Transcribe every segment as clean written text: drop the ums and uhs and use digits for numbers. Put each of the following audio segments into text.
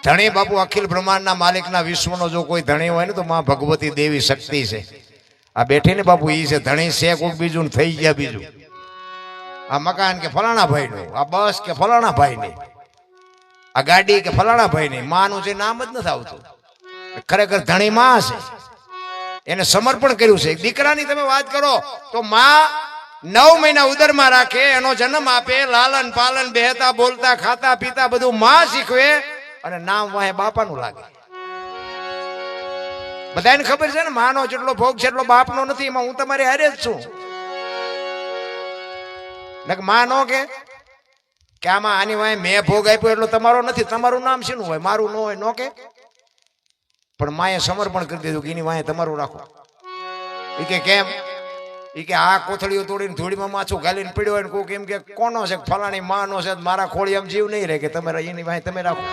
ધણી બાપુ અખિલ બ્રહ્માંડના માલિકના વિશ્વનો જો કોઈ ધણી હોય ને તો માં ભગવતી દેવી શક્તિ છે. આ બેઠી ને બાપુ ઈ છે ધણી છે કોઈક બીજું થઈ ગયા બીજું. આ મકાન કે ફલાણા ભાઈ નું, આ બસ કે ફલાણા ભાઈ ની, આ ગાડી કે ફલાણા ભાઈ ની. માનું છે નામ જ નથી આવતું. ખરેખર ધણી માં છે, એને સમર્પણ કર્યું છે. દીકરાની તમે વાત કરો તો માં 9 મહિના ઉદરમાં રાખે, એનો જન્મ આપે, લાલન પાલન, બેહતા બોલતા ખાતા પીતા બધું માં શીખવે, અને નામ વાહે બાપાનું લાગે. બધાને ખબર છે ને માનો જેટલો ભોગ છે એટલો બાપનો નથી. એમાં હું તમારી હારે જ છું. માં નો કે આમાં આની વાહે મેં ભોગ આપ્યો એટલો તમારો નથી. તમારું નામ શેનું હોય? મારું ન હોય નો કે. પણ માએ સમર્પણ કરી દીધું કે એની વાહે તમારું રાખો. એ કે કેમ? એ કે આ કોથળીઓ તોડીને ધૂળીમાં માછું ઘાલીને પીડ્યો હોય ને કોઈ એમ કે કોનો છે? ફલાણી માનો છે. મારા ખોળી એમ જીવ નહીં રહે કે તમે એની વાહે તમે રાખો.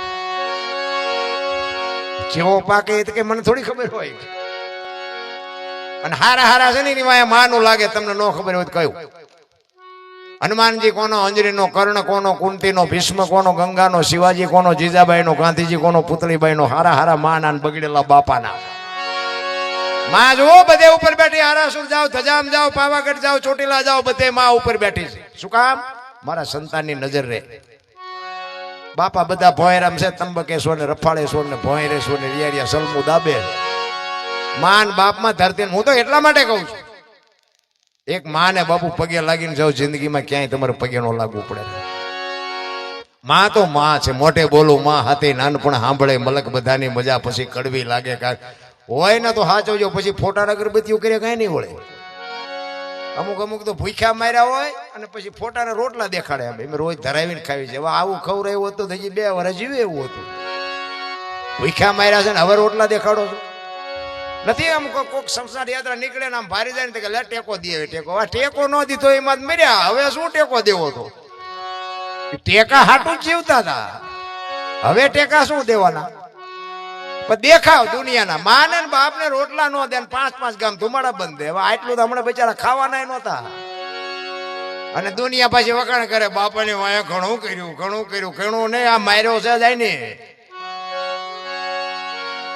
જેવો પાકે એ કે મને થોડી ખબર હોય. અને હારા છે ને એની વાહે માનું લાગે. તમને ન ખબર હોય તો કયું? હનુમાનજી કોનો? અંજરીનો. કર્ણ કોનો? કુંતીનો. ભીષ્મ કોનો? ગંગાનો. શિવાજી કોનો? જીજાબાઈનો. ગાંધીજી કોનો? પુતળીબાઈનો. હારા માના બગડેલા બાપાના. માં જુઓ બધે ઉપર બેઠી. હારાસુર જાઓ, ધજામ જાઓ, પાવાગઢ જાઓ, ચોટીલા જાઓ, બધે માં ઉપર બેઠી છે. શું કામ? મારા સંતાનની નજર રહે. બાપા બધા ભોયરામ છે, તંબકેશ્વર ને રફાળેશ્વર ને ભોયરેશ્વર ને રિયારિયા સલમુ દાબે. માન બાપમાં ધરતી. હું તો એટલા માટે કહું છું, એક માં ને બાપુ પગે લાગીને જાઓ, જિંદગીમાં ક્યાંય તમારે પગે નો લાગવું પડે. માં તો માં છે. મોટે બોલું માં હાથે નાનપણ સાંભળે મલક બધાની મજા. પછી કડવી લાગે કાંઈક હોય ને તો હાચવજો. પછી ફોટા અગરબત્તીઓ કરે કઈ નહીં વળે. અમુક તો ભૂખ્યા માર્યા હોય અને પછી ફોટાને રોટલા દેખાડે. એમ રોજ ધરાવીને ખાવી છે. હવે આવું ખવડાવ્યું હતું તો હજી 2 વર્ષ જીવે એવું હતું. ભૂખ્યા માર્યા છે ને હવે રોટલા દેખાડો છો? નથી. આમ કોઈક સંસાર યાત્રા નીકળે ને આમ ભારી જાય ને કે લે ટેકો દે. ટેકો ટેકો ન દીધો એમાં જ મર્યા. હવે શું ટેકો દેવો હતો? ટેકા હાટું જ જીવતા હતા. હવે ટેકા શું દેવાના? પણ દેખાવ દુનિયાના. માને ને બાપને રોટલા નો દે, 5 ગામ ધુમાડા બંધ દે. હવે આટલું તો હમણાં બિચારા ખાવાના નહોતા. અને દુનિયા પાછી વખાણ કરે બાપાની વાંહે ઘણું કર્યું. ઘણું નહીં, આ માર્યો છે જાય ને.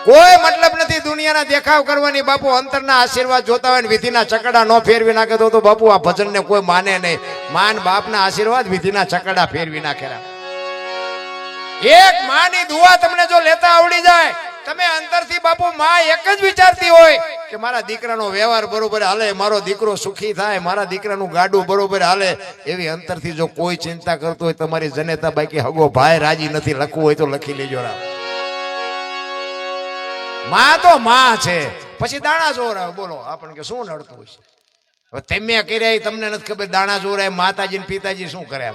કોઈ મતલબ નથી દુનિયાના દેખાવ કરવાની. બાપુ અંતરના આશીર્વાદ જોતા હોય ને વિધિના ચકડા નો ફેરવી નાખે તો બાપુ આ ભજન ને કોઈ માને નહીં. માન બાપના આશીર્વાદ વિધિના ચકડા ફેરવી નાખેલા. એક માની દુઆ તમને જો લેતા આવડી જાય, તમે અંતરથી બાપુ માં એક જ વિચારતી હોય કે મારા દીકરાનો વ્યવહાર બરોબર હાલે, મારો દીકરો સુખી થાય, મારા દીકરાનું ગાડું બરોબર હાલે. એવી અંતરથી જો કોઈ ચિંતા કરતો હોય, તમારી જનેતા બાકી હગો ભાઈ રાજી નથી, લખવું હોય તો લખી લેજો. માં તો માં છે. પછી દાણા જોર આવે. બોલો આપણને કે શું નડતું હોય છે? હવે તમે કર્યા તમને નથી ખબર. દાણા જોર આવે. માતાજી ને પિતાજી શું કરે?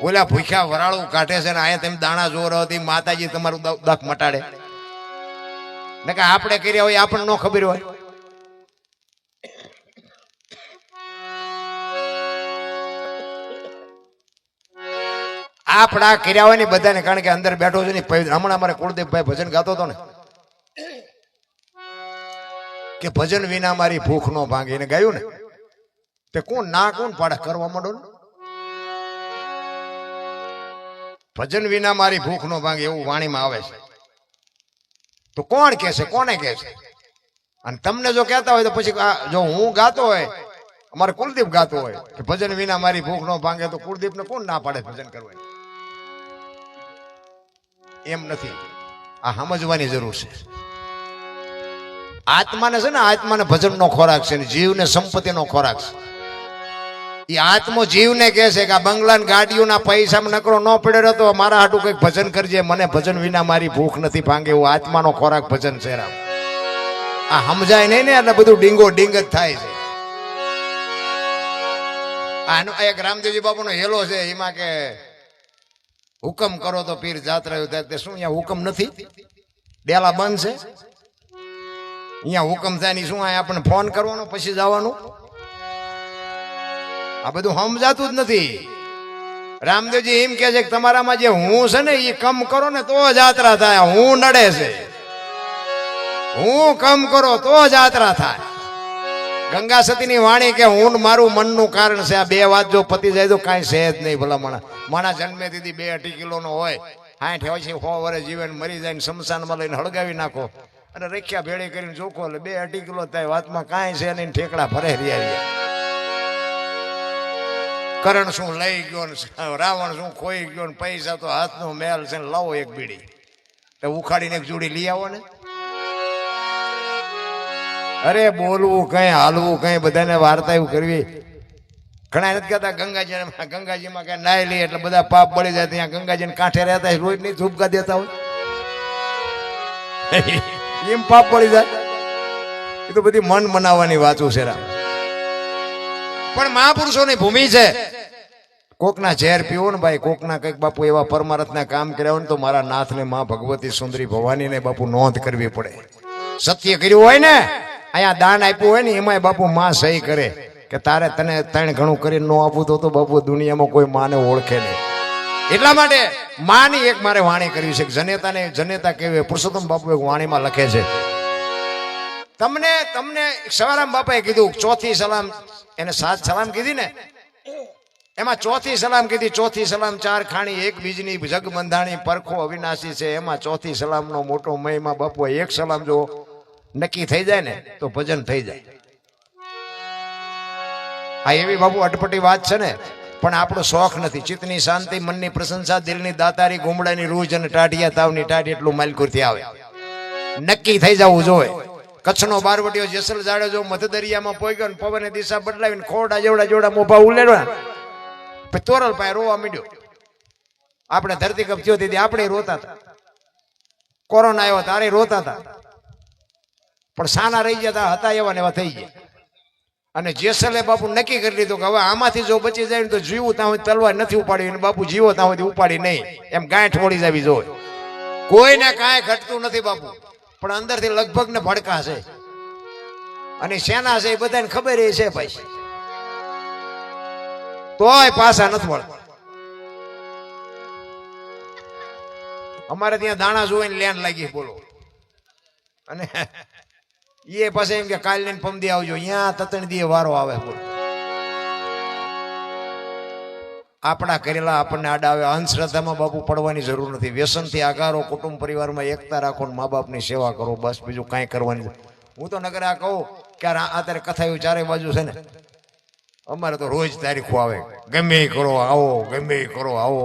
ઓલા ભૂખ્યા વરાળું કાઢે છે ને અહીંયા તમે દાણા જોર હતી. માતાજી તમારું દખ મટાડે ને કે આપણે કર્યા હોય આપણને ન ખબર હોય. આપડા કર્યા હોય ને બધાને. કારણ કે અંદર બેઠો છે ને. હમણાં અમારે કુળદેવભાઈ ભજન ગાતો હતો ને કે ભજન વિના મારી ભૂખ નો ભાંગે. એને ગાયું ને તે કોણ પાડે કરવા માંડો ને. ભજન વિના મારી ભૂખ નો ભાંગે એવું વાણીમાં આવે છે. તો કોણ કે છે? કોને કે છે? અને તમને જો કહેતા હોય તો પછી જો હું ગાતો હોય, અમારે કુલદીપ ગાતો હોય કે ભજન વિના મારી ભૂખ નો ભાંગે, તો કુલદીપ ને કોણ ના પાડે ભજન કરવાનું? એમ નથી. આ સમજવાની જરૂર છે. આત્માને છે ને, આત્માને ભજનનો ખોરાક છે, જીવને સંપત્તિનો ખોરાક છે. એ આત્મો જીવને કહે છે કે આ બંગલા ગાડીઓના પૈસા નકરો ન પડ્યો તો મારા હાટું કઈક ભજન કરજે. મને ભજન વિના મારી ભૂખ નથી ભાંગે. એવું આત્માનો ખોરાક ભજન છે. રામ આ સમજાય નહીં ને એટલે બધું ડીંગો ડીંગ જ થાય છે. આનો એક રામદેવજી બાપુનો હેલો છે. એમાં કે હુકમ કરો તો પીર જાત રહ્યો થાય. શું અહીંયા હુકમ નથી? ડેલા બંધ છે. અહીંયા હુકમ થાય ની શું? આપણને ફોન કરવાનો પછી જવાનું? આ બધું સમજાતું જ નથી. રામદેવજી એમ કે છે કે તમારામાં જે હું છે ને એ કમ કરો ને તો જાત્રા થાય. હું નડે છે. હું કમ કરો તો જાત્રા થાય. ગંગા સતીની વાણી કે હું મારું મનનું કારણ છે. આ બે વાત જો પતી જાય તો કાંઈ છે જ નહીં. ભલા માણા જન્મે દીધી 2-2.5 કિલોનો હોય 60 હોય છે 100 વર્ષ જીવન મરી જાય શમશાનમાં લઈને હળગાવી નાખો અને રેખ્યા ભેળી કરીને ચોખ્ખો એટલે 2-2.5 કિલો થાય વાતમાં કાંઈ છે નહીં ઠેકડા ભરે રહ્યા કરણ શું લઈ ગયો ને રાવણ શું ખોઈ ગયો ને પૈસા તો હાથનો મેલ છે ને લાવો એક બીડી તો ઉખાડીને એક જોડી લઈ આવો ને અરે બોલવું કઈ હાલવું કઈ બધાને વાર્તા એવું કરવી ઘણા નથી કહેતા ગંગાજીમાં કઈ નાઈ લઈએ એટલે બધા પાપ બળી જાય ત્યાં ગંગાજીને કાંઠે રહેતા રોજ ની ધૂપકા દેતા હોય એમ પાપ બળી જાય એ તો બધી મન મનાવવાની વાતો છે પણ મહાપુરુષોની ભૂમિ છે કોકના ઝેર પીવો ને ભાઈ કોકના કઈક બાપુ એવા પરમાર્થના કામ કર્યા હોય ને તો મારા નાથને માં ભગવતી સુંદરી ભવાનીને બાપુ નોંધ કરવી પડે સત્ય કર્યું હોય ને અહીંયા દાન આપ્યું હોય ને એમાંય બાપુ માં સહી કરે કે તારે તને ત્રણ ઘણું કરીને ન આપવું તો બાપુ દુનિયામાં કોઈ માને ઓળખે નહીં એટલા માટે માની એક મારે વાણી કરવી છે જનેતા કેવી પુરુષોત્તમ બાપુ એક વાણીમાં લખે છે તમને સવારામ બાપાએ કીધું ચોથી સલામ એને 7 સલામ કીધી ને એમાં ચોથી સલામ કીધી ચોથી સલામ 4 ખાણી એક બીજની જગ બંધાણી પરખો અવિનાશી છે એમાં ચોથી સલામનો મોટો મહિમા બાપુ એક સલામ જો નક્કી થઈ જાય ને તો ભજન થઈ જાય આ એવી બાપુ અટપટી વાત છે ને પણ આપણો શોખ નથી ચિત્તની શાંતિ મનની પ્રશંસા દિલની દાતારી ગુમડાની રૂજ અને ટાઢિયા તાવની ટાઢી એટલું માલકુરથી આવે નક્કી થઈ જવું જોઈએ કચ્છનો બારવટીયો જેસલ જાડો જો મધ દરિયામાં પોગ્યો ને પવને દિશા બદલાવીને ખોડા જેવડા જોડા મોભા ઉલેડવા પછી તોરલ પાસે રોવા માંડ્યો આપણે ધરતીકંપ થયો તેથી આપણે રોતા હતા કોરોના આવ્યો તારે રોતા હતા પણ સાના રહી ગયા હતા એવા ને એવા થઈ ગયા અને જેસલે બાપુ નક્કી કરી લીધું કે હવે આમાંથી જો બચી જાય ને તો જીવું ત્યાં તલવાર નથી ઉપાડી અને બાપુ જીવો ત્યાં ઉપાડી નહીં એમ ગાંઠ વળી જવી જોઈએ કોઈને કાંઈ ઘટતું નથી બાપુ પણ અંદરથી લગભગ ને ભડકા છે અને સેના છે એ બધાને ખબર છે ભાઈ તોય પાછા નથી વળતા અમારે ત્યાં દાણા જોઈને લેન લાગી બોલો અને એ પાસે એમ કે કાલ લઈને પમદી આવજો અહીંયા તતણ દી વારો આવે બોલો આપણા કરેલા આપણને આડા આવે અંધશ્રદ્ધામાં બાપુ પડવાની જરૂર નથી વ્યસનથી આગારો કુટુંબ પરિવારમાં એકતા રાખો મા બાપની સેવા કરો બસ બીજું કાંઈ કરવાની હું તો નગર આ કહું કે અત્યારે કથા એવું ચારે બાજુ છે ને અમારે તો રોજ તારીખો આવે ગમે કરો આવો ગમે કરો આવો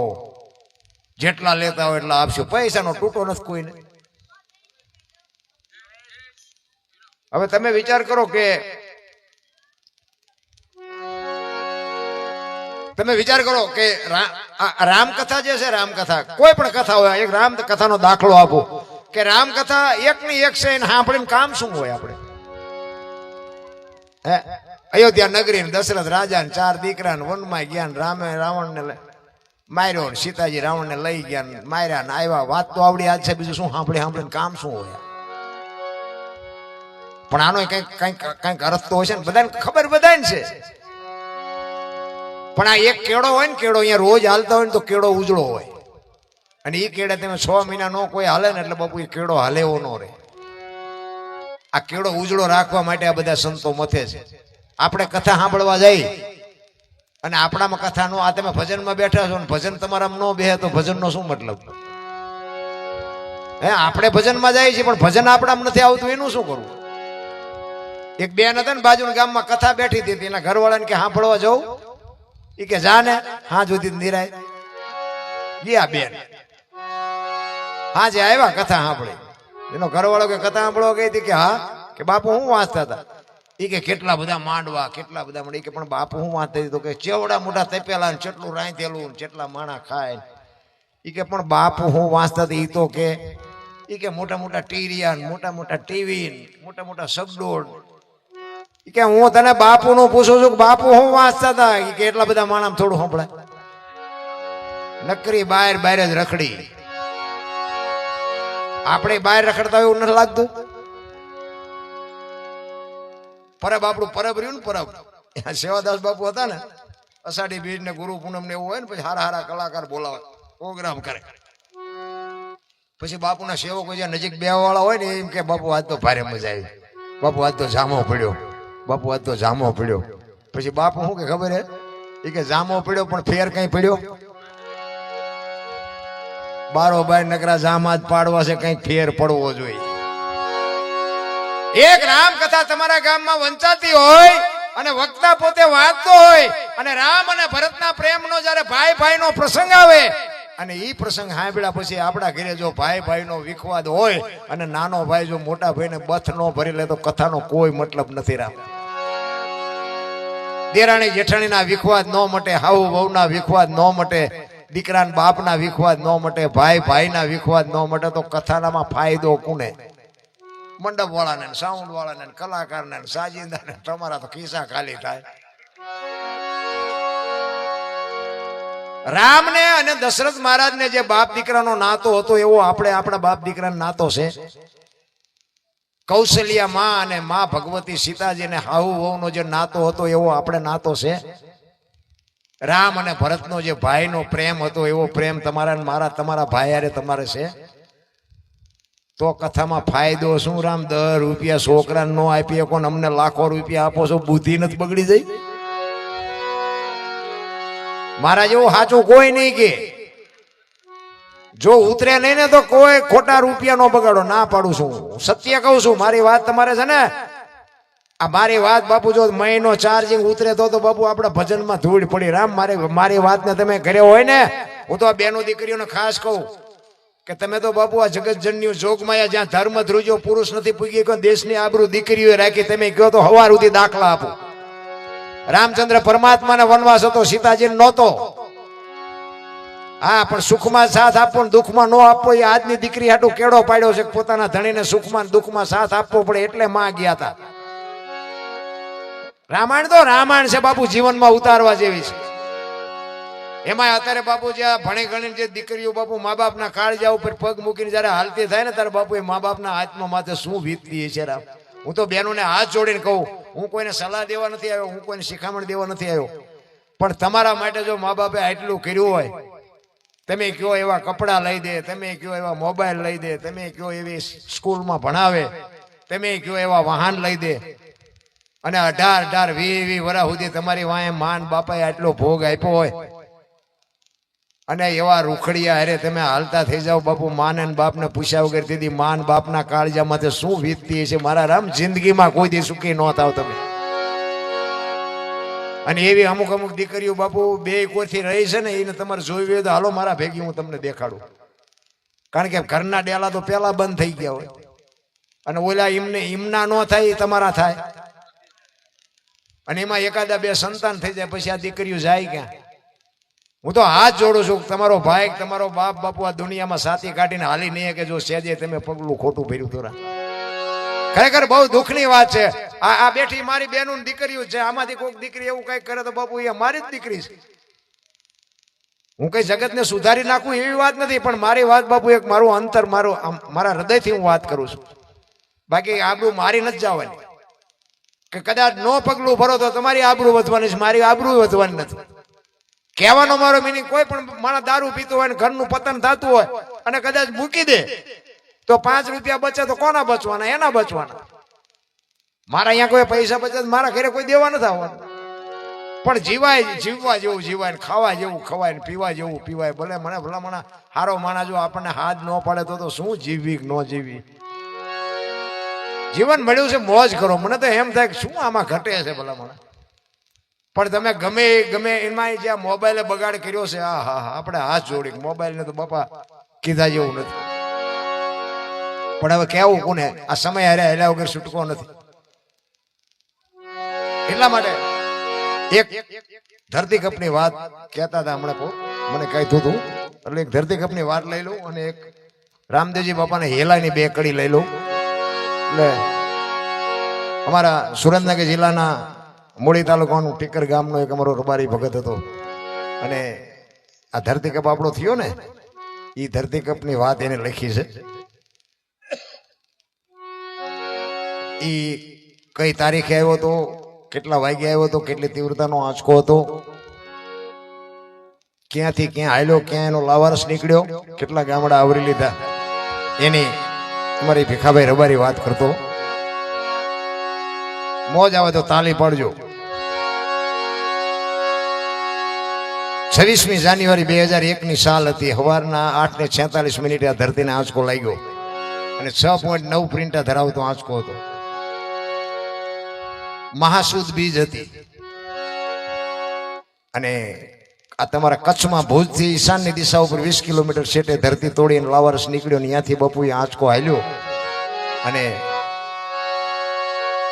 જેટલા લેતા હોય એટલા આપશો પૈસાનો તૂટો નથી કોઈને હવે તમે વિચાર કરો કે રામકથા જે છે રામકથા કોઈ પણ કથા હોય એક રામ કથાનો દાખલો આપો કે રામકથા એકની એક છે સાંભળીને કામ શું હોય આપણે હે અયોધ્યા નગરી દશરથ રાજા 4 દીકરા વનમાં ગયા રામે રાવણને માર્યો સીતાજી રાવણને લઈ ગયા માર્યા ને આવ્યા વાત તો આવડી આજ છે બીજું શું સાંભળીને કામ શું હોય પણ આનો કઈક અર્થ તો હોય છે ને બધાને ખબર બધાને છે પણ આ એક કેળો હોય ને કેળો અહીંયા રોજ હાલતા હોય ને તો કેળો ઉજળો હોય અને એ કેળે તમે 6 મહિના નો કોઈ હાલે ને એટલે બાપુ એ કેળો હાલે એવો નો રહે આ કેળો ઉજળો રાખવા માટે આ બધા સંતો મથે છે આપણે કથા સાંભળવા જઈ અને આપણામાં કથા નો આ તમે ભજનમાં બેઠા છો ને ભજન તમારામાં નો બેહે તો ભજનનો શું મતલબ હે આપણે ભજનમાં જઈએ છીએ પણ ભજન આપણામાં નથી આવતું એનું શું કરવું એક બેન હતા ને બાજુના ગામમાં કથા બેઠી હતી એના ઘરવાળાને કે સાંભળવા જવું એ કે જા ને હા જોતી નિરાય ગયા બેન હા જે આવ્યા કથા સાંભળી એનો ઘરવાળો કે કથા સાંભળવા ગઈ હતી કે હા કે બાપુ હું વાંચતા હતા એ કે કેટલા બધા માંડવા કેટલા બધા મળી કે પણ બાપુ હું વાંચતી તો કે ચેવડા મોટા તપેલા ને ચેટલું રાંધેલું કેટલા માણા ખાય એ કે પણ બાપુ હું વાંચતા હતા એ તો કે એ કે મોટા મોટા ટીરિયા મોટા મોટા ટીવી મોટા મોટા સગડોળ કે હું તને બાપુ નું પૂછું છું કે બાપુ હું વાંચતા હતા કે એટલા બધા માણસ થોડું સંભળાય નકરી બહાર જ રખડી આપણે બહાર રખડતા હોય એવું નથી લાગતું પરબ આપણું પરબ રહ્યું ને પરબ સેવાદાસ બાપુ હતા ને અષાઢી બીજ ને ગુરુ પૂનમ ને એવું હોય ને પછી હારા કલાકાર બોલાવે પ્રોગ્રામ કરે પછી બાપુના સેવકો જે નજીક બેવા વાળા હોય ને એમ કે બાપુ આજ તો ભારે મજા આવી બાપુ આજ તો જામો પડ્યો બાપુ આજ તો જામો પડ્યો પછી બાપુ શું કે ખબર હે એ કે જામો પડ્યો પણ ફેર કઈ પડ્યો બારોબાર નકરા જામાં જ પાડવા છે, કઈક ફેર પડવો જોઈએ. એક રામ કથા તમારા ગામમાં વંચાતી હોય અને વક્તા પોતે વાંચતો હોય અને રામ અને ભરતના પ્રેમનો જ્યારે ભાઈ ભાઈનો પ્રસંગ આવે અને ઈ પ્રસંગ સાંભળ્યા પછી આપણા ઘરે જો ભાઈ ભાઈનો વિખવાદ હોય અને નાનો ભાઈ જો મોટા ભાઈને બથ નો ભરી લે તો કથાનો કોઈ મતલબ નથી. રામ દેરાણી જેઠાણીના વિખવાદ ન મટે, હાઉ વહુના વિખવાદ ન મટે, દીકરાના બાપના વિખવાદ ન મટે, ભાઈ ભાઈના વિખવાદ ન મટે તો કથાનામાં ફાયદો કોને? મંડપ વાળાને, સાઉન્ડ વાળાને, કલાકારને, સાજિંદાને. તમારા તો ખિસ્સા ખાલી થાય. રામને અને દશરથ મહારાજને જે બાપ દીકરાનો નાતો હતો એવો આપણે આપણા બાપ દીકરાનો નાતો છે. કૌશલ્યા માં અને માં ભગવતી સીતાજીને હાહુ વહુનો જે નાતો હતો એવો આપણે નાતો છે. રામ અને ભરતનો જે ભાઈનો પ્રેમ હતો એવો પ્રેમ તમારા ને મારા, તમારા ભાઈ હારે તમારે છે. તો કથામાં ફાયદો શું? રામ 10 રૂપિયા છોકરાને નો આપીએ કોણ? અમને લાખો રૂપિયા આપો છો, બુદ્ધિ નથી બગડી જાય? મારા જેવું સાચું કોઈ નહીં કે જો ઉતરે નહીં ને તો કોઈ ખોટા રૂપિયા નો બગાડો. ના પાડું છું, સત્ય કહું છું. મારી વાત તમારે છે ને, આ મારી વાત બાપુ જો મહિનો ચાર્જિંગ ઉતરે તો બાપુ આપણા ભજનમાં ધૂળ પડી. રામ મારી વાતને તમે ઘરે હોય ને, હું તો આ બેનો દીકરીઓને ખાસ કહું કે તમે તો બાપુ આ જગતજનની જોગમાયા જ્યાં ધર્મ ધ્રુજો પુરુષ નથી પૂગી ગયો, દેશની આબરૂ દીકરીઓએ રાખી, તમે કહો તો હવાર સુધી દાખલા આપો. રામચંદ્ર પરમાત્માને વનવાસ હતો, સીતાજીને નહોતો. હા, પણ સુખમાં સાથ આપવો ને દુઃખમાં ન આપવો એ આજની દીકરી હાટું કેળો પાડ્યો છે. પોતાના ધણીને સુખમાં દુઃખમાં સાથ આપવો પડે એટલે માં ગયા હતા. રામાયણ તો રામાયણ છે બાપુ, જીવનમાં ઉતારવા જેવી છે. એમાં અત્યારે બાપુ જે ભણી ગણી જે દીકરીઓ બાપુ મા બાપના કાળજા ઉપર પગ મૂકીને જયારે હાલતી થાય ને ત્યારે બાપુ એ મા બાપના હાથમાં માથે શું વીતતી છે. રામ, હું તો બહેનોને હાથ જોડીને કહું, હું કોઈને સલાહ દેવા નથી આવ્યો, હું કોઈને શિખામણ દેવા નથી આવ્યો, પણ તમારા માટે જો મા બાપે આટલું કર્યું હોય, તમે કયો એવા કપડા લઈ દે, તમે કયો એવા મોબાઈલ લઈ દે, તમે કયો એવી સ્કૂલમાં ભણાવે, તમે કયો એવા વાહન લઈ દે, અને 18, 20 વર્ષ સુધી તમારી વાંહે માન બાપાએ આટલો ભોગ આપ્યો હોય અને એવા રૂખડિયા અરે તમે હાલતા થઈ જાઓ બાપુ, માન અને બાપને પૂછ્યા વગર દીદી માન બાપના કાળજામાં શું વીતતી છે. મારા રામ, જિંદગીમાં કોઈ દી સુખી ન થાવ તમે. અને એવી અમુક દીકરીઓ બાપુ બે કોઈથી રહી છે ને, એને તમારે જોઈ હોય તો હાલો મારા ભેગી હું તમને દેખાડું. કારણ કે ઘરના ડેલા તો પેલા બંધ થઈ ગયા હોય અને ઓલા ઈમના ન થાય એ તમારા થાય. અને એમાં એકાદા 2 સંતાન થઈ જાય પછી આ દીકરીઓ જાય ક્યાં? હું તો હાથ જોડું છું, તમારો ભાઈ તમારો બાપ બાપુ આ દુનિયામાં સાથી કાઢીને હાલી નહીં કે જો સેજે તમે પગલું ખોટું ભર્યું તો. ખરેખર બહુ દુઃખની વાત છે. આ બેઠી મારી બહેનો દીકરીઓ છે, આમાંથી કોઈ દીકરી એવું કઈક કરે તો બાપુ એ મારી જ દીકરી છે. હું કઈ જગતને સુધારી નાખું એવી વાત નથી, પણ મારી વાત બાપુ એક મારું અંતર, મારા હૃદયથી હું વાત કરું છું. બાકી આબરૂ મારી નથી જવાની. કે કદાચ નો પગલું ભરો તો તમારી આબરૂ વધવાની છે, મારી આબરૂ વધવાની નથી. કહેવાનો મારો મિનિંગ, કોઈ પણ માણસ દારૂ પીતો હોય ને ઘરનું પતન થતું હોય અને કદાચ મૂકી દે તો 5 રૂપિયા બચે તો કોના બચવાના? એના બચવાના. મારા અહીંયા કોઈ પૈસા બચે મારા ઘરે કોઈ દેવા નથી આવવાનું. પણ જીવવા જેવું જીવાય, ખાવા જેવું ખવાય, પીવા જેવું પીવાય. ભલે મને ભલામણા હારો માણા જો આપણને હાથ ન પાડે તો શું જીવવી કે ન જીવવી? જીવન મળ્યું છે, મોજ કરો. મને તો એમ થાય કે શું આમાં ઘટે છે ભલામણા. પણ તમે ગમે એમાં જે મોબાઈલે બગાડ કર્યો છે, હા આપણે હાથ જોડી. મોબાઈલ ને તો બાપા કીધા જેવું નથી. પણ હવે કેવું કોને? આ સમય હારે હેલા વગર છૂટકો નથી. એટલા માટે એક ધરતીકપની વાત કહેતા હતા હમણાં કહું, મને કીધું હતું એટલે એક ધરતીકપની વાત લઈ લઉં અને એક રામદેવજી બાપાને હેલાની 2 કડી લઈ લઉં. એટલે અમારા સુરેન્દ્રનગર જિલ્લાના મૂળી તાલુકાનું ટીકર ગામનો એક અમારો રબારી ભગત હતો અને આ ધરતીકપ આપણો થયો ને, એ ધરતીકપની વાત એને લખી છે. એ કઈ તારીખે આવ્યો હતો, કેટલા વાગે આવ્યો હતો, કેટલી તીવ્રતાનો આંચકો હતો, ક્યાંથી ક્યાં હાલ્યો, ક્યાં એનો લાવારસ નીકળ્યો, કેટલા ગામડા આવરી લીધા, એની અમારી ભીખાભાઈ રબારી વાત કરતો. મોજ આવે તો તાલી પાડજો. 26મી જાન્યુઆરી 2001ની સાલ હતી. સવારના 8:46 આ ધરતીને આંચકો લાગ્યો અને 6.9 પ્રિન્ટા ધરાવતો આંચકો હતો. મહાસુદ બીજ હતી અને આ તમારા કચ્છમાં ભુજથી ઈશાનની દિશા ઉપર 20 કિલોમીટર છેટે ધરતી તોડીને લાવારસ નીકળ્યો ને ત્યાંથી બપુએ આંચકો હાલ્યો અને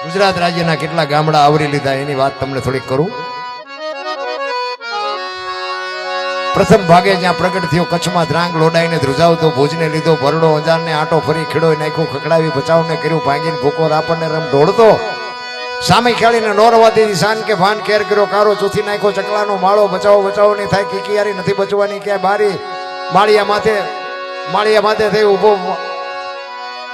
ગુજરાત રાજ્યના કેટલા ગામડા આવરી લીધા એની વાત તમને થોડીક કરું. પ્રથમ ભાગે જ્યાં પ્રગટ થયો કચ્છમાં ધ્રાંગ લોડાઈને ધ્રુજાવતો ભુજને લીધો ભરડો અંજારને આટો ફરી ખીડો નાખ્યો ખકડાવી બચાવને કર્યું ભાંગીને ભૂકો રાપણને રમ ઢોળતો સામે ખેડીને નોરવાથી શાન કે ભાન કેર કર્યો કારો ચૂથી નાખ્યો ચકલાનો માળો બચાવો બચાવો નહીં થાય કીકિયારી નથી બચવાની ક્યાંય બારી માળિયા માથે થઈ ઉભો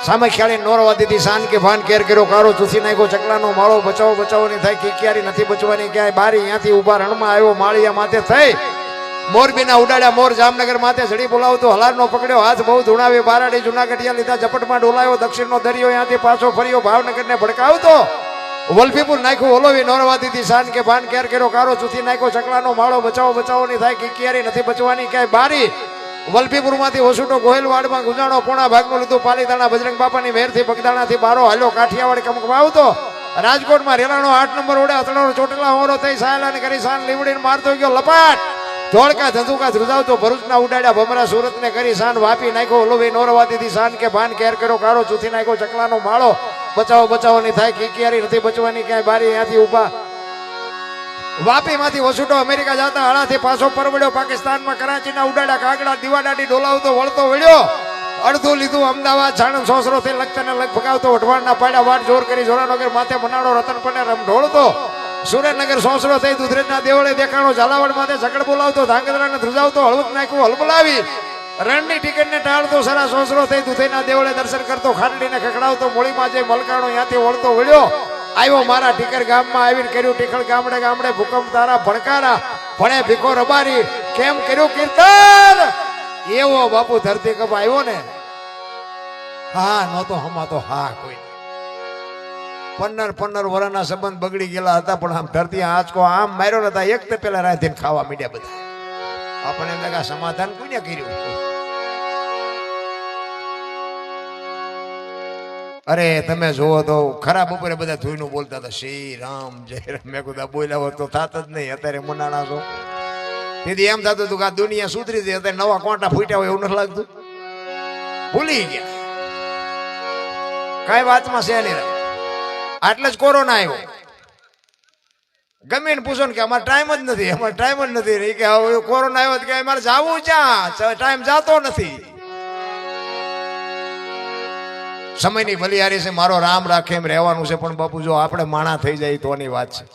સામે ખેડીને નોરવાથી શાન કે ભાન કેર કર્યો કારો ચૂથી નાખ્યો ચકલાનો માળો બચાવો બચાવો નહીં થાય કીકિયારી નથી બચવાની ક્યાંય બારી ત્યાંથી ઉભા રણમાં આવ્યો માળિયા માથે થઈ મોરબીના ઉડાડ્યા મોર જામનગર માથે ચડી બોલાવતો હલારનો પકડ્યો હાથ બહુ ધૂણાવી બારાડી જુનાગઢિયા લીધા ઝપટમાં ડોલાયો દક્ષિણનો દરિયો ત્યાંથી પાછો ફર્યો ભાવનગરને ભડકાવતો વલભીપુર નાખ્યું ઓલોવી નોરવાથી શાન કે ભાન કેર કર્યો કારો ચૂથી નાખ્યો ચકલાનો માળો બચાવો બચાવો નહીં થાય કીકિયારી નથી બચવાની ક્યાંય બારી વલભીપુરમાંથી ઓસુટો ગોહિલવાડમાં ગુજાણો પોણા ભાગનું લીધું પાલીતાણા બજરંગ બાપાની મેરથી બગદાણાથી બારો હાલ્યો કાઠિયાવાડ કમકમાવતો રાજકોટમાં રેલાનો 8 નંબર ઓડે અથડાનો ચોટેલા હોરો થઈ સાયલાને કરી શાન લીવડીને મારતો ગયો લપાટ ધોળકા ધંધુકા ધ્રુજાવતો ભરૂચના ઉડાડ્યા ભમરા સુરતને કરી શાન વાપી નાખ્યો ઓલોવી નોરવાથી શાન કે ભાન કેર કર્યો કારો ચૂથી નાખ્યો ચકલાનો માળો બચાવો બચાવો નહીં થાય કીકિયારી નથી બચવાની ક્યાંય બારી ત્યાંથી ઉભા વાપીમાંથી વસુટો અમેરિકા જતા હળાથી પાછો પરવડ્યો પાકિસ્તાનમાં કરાચીના ઉડાડ્યા કાગડા દીવાડાડી ડોલાવતો વળતો વળ્યો અડધું લીધું અમદાવાદ છાણંદ સોસરો થી લગતાને લગ ભગાવતો વઢવાણના પાડ્યા વાટ જોર કરી જોરાનગર માથે મનાડો રતન પને રમ ઢોળતો સુરેન્દ્રનગર સોસરો થઈ દુધરેજના દેવળે દેખાણો ઝાલાવાડ માથે ઝકડ બોલાવતો ધાંગધ્રાને ધ્રુજાવતો હળવક નાખ્યું હલબલાવી રણની ટિકિટને ટાળતો સરા સોસરો થઈ દુધઈના દેવળે દર્શન કરતો ખાંડડીને ખકડાવતો મોળીમાં જે મલકાણો ત્યાંથી વળતો વળ્યો આવ્યો મારા ટીકર ગામમાં આવીને કર્યું ટીકળ ગામડે ગામડે ભૂકંપ તારા ભણકારા ભણે ભીખો રબારી કેમ કર્યું કીર્તન એવો બાપુ ધરતી કપ આવ્યો ને હા નહોતો હમાતો હા કોઈ 15 વર્ષના સંબંધ બગડી ગયેલા હતા પણ આમ ધરતી આંચકો આમ માર્યો નતા એક તે પેલા રાધીને ખાવા મીડ્યા બધા આપણે એમ લાગે સમાધાન કોઈને કર્યું. અરે તમે જોવો તો ખરાબ બપોરે બધા ધોઈનું બોલતા હતા શ્રી રામ જય રામ મેં કીધું બોલ્યા હોત તો થાત જ નહીં. અત્યારે મનાણા છો તેથી એમ થતું હતું કે આ દુનિયા સુધરી હતી અત્યારે નવા કોંટા ફૂટ્યા હોય એવું નથી લાગતું. ભૂલી ગયા કઈ વાતમાં છે નહીં. આટલે જ કોરોના આવ્યો ગમે ને પૂછો ને કે અમારે ટાઈમ જ નથી અમારે ટાઈમ જ નથી કે હવે કોરોના આવ્યો કે અમારે જવું ક્યાં ટાઈમ જાતો નથી. સમયની ભલિયારી છે મારો રામ રાખે એમ રહેવાનું છે પણ બાપુ જો આપણે માણા થઈ જાય તોની વાત છે.